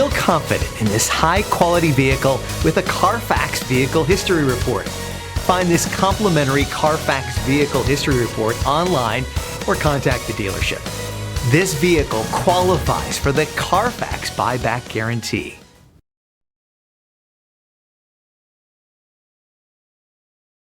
Feel confident in this high-quality vehicle with a Carfax Vehicle History Report. Find this complimentary Carfax Vehicle History Report online or contact the dealership. This vehicle qualifies for the Carfax Buyback Guarantee.